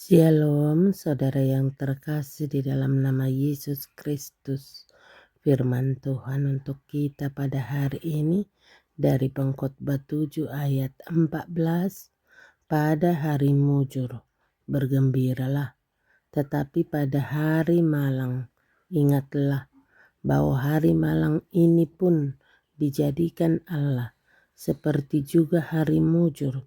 Shalom, saudara yang terkasih di dalam nama Yesus Kristus. Firman Tuhan untuk kita pada hari ini dari Pengkhotbah 7 ayat 14. Pada hari mujur bergembiralah, tetapi pada hari malang ingatlah bahwa hari malang ini pun dijadikan Allah seperti juga hari mujur,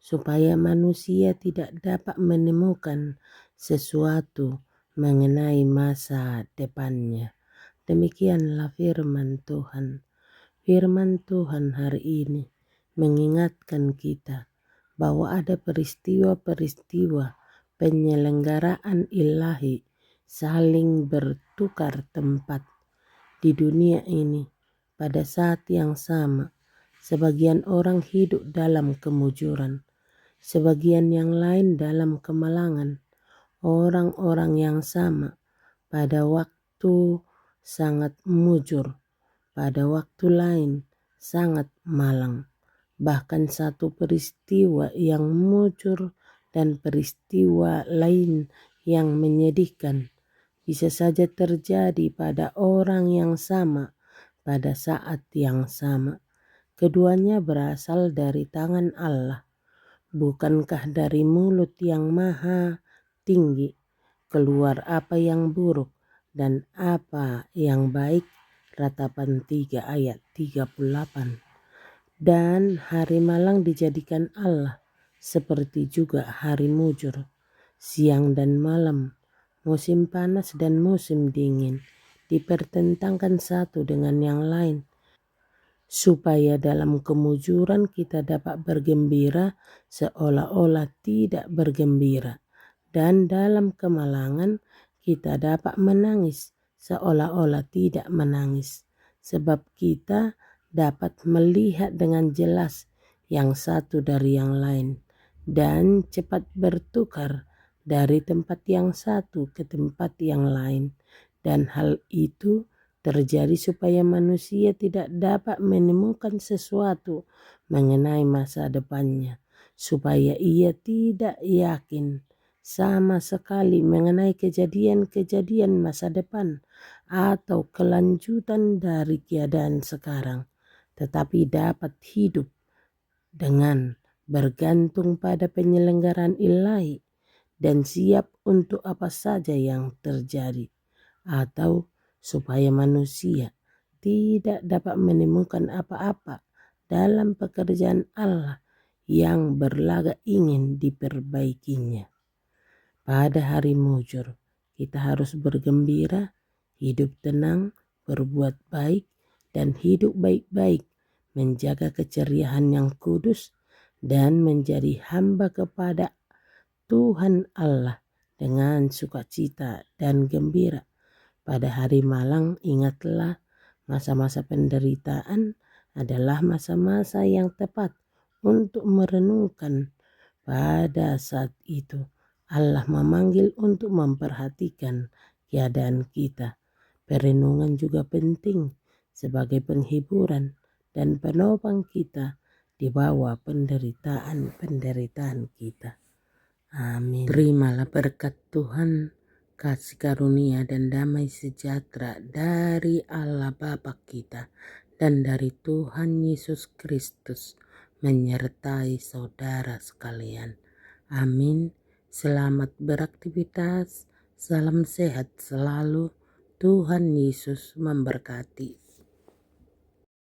supaya manusia tidak dapat menemukan sesuatu mengenai masa depannya. Demikianlah firman Tuhan. Firman Tuhan hari ini mengingatkan kita bahwa ada peristiwa-peristiwa penyelenggaraan ilahi saling bertukar tempat di dunia ini pada saat yang sama. Sebagian orang hidup dalam kemujuran, sebagian yang lain dalam kemalangan. Orang-orang yang sama pada waktu sangat mujur, pada waktu lain sangat malang. Bahkan satu peristiwa yang mujur dan peristiwa lain yang menyedihkan bisa saja terjadi pada orang yang sama pada saat yang sama. Keduanya berasal dari tangan Allah. Bukankah dari mulut yang maha tinggi keluar apa yang buruk dan apa yang baik? Ratapan 3 ayat 38. Dan hari malang dijadikan Allah seperti juga hari mujur, siang dan malam, musim panas dan musim dingin dipertentangkan satu dengan yang lain, supaya dalam kemujuran kita dapat bergembira seolah-olah tidak bergembira, dan dalam kemalangan kita dapat menangis seolah-olah tidak menangis, sebab kita dapat melihat dengan jelas yang satu dari yang lain dan cepat bertukar dari tempat yang satu ke tempat yang lain. Dan hal itu terjadi supaya manusia tidak dapat menemukan sesuatu mengenai masa depannya, supaya ia tidak yakin sama sekali mengenai kejadian-kejadian masa depan atau kelanjutan dari keadaan sekarang, tetapi dapat hidup dengan bergantung pada penyelenggaraan ilahi dan siap untuk apa saja yang terjadi, atau supaya manusia tidak dapat menemukan apa-apa dalam pekerjaan Allah yang berlagak ingin diperbaikinya. Pada hari mujur kita harus bergembira, hidup tenang, berbuat baik, dan hidup baik-baik, menjaga keceriaan yang kudus, dan menjadi hamba kepada Tuhan Allah dengan sukacita dan gembira. Pada hari malang ingatlah, masa-masa penderitaan adalah masa-masa yang tepat untuk merenungkan. Pada saat itu Allah memanggil untuk memperhatikan keadaan kita. Perenungan juga penting sebagai penghiburan dan penopang kita di bawah penderitaan kita. Amin. Terimalah berkat Tuhan, kasih karunia dan damai sejahtera dari Allah Bapa kita dan dari Tuhan Yesus Kristus menyertai saudara sekalian. Amin. Selamat beraktivitas, salam sehat selalu, Tuhan Yesus memberkati.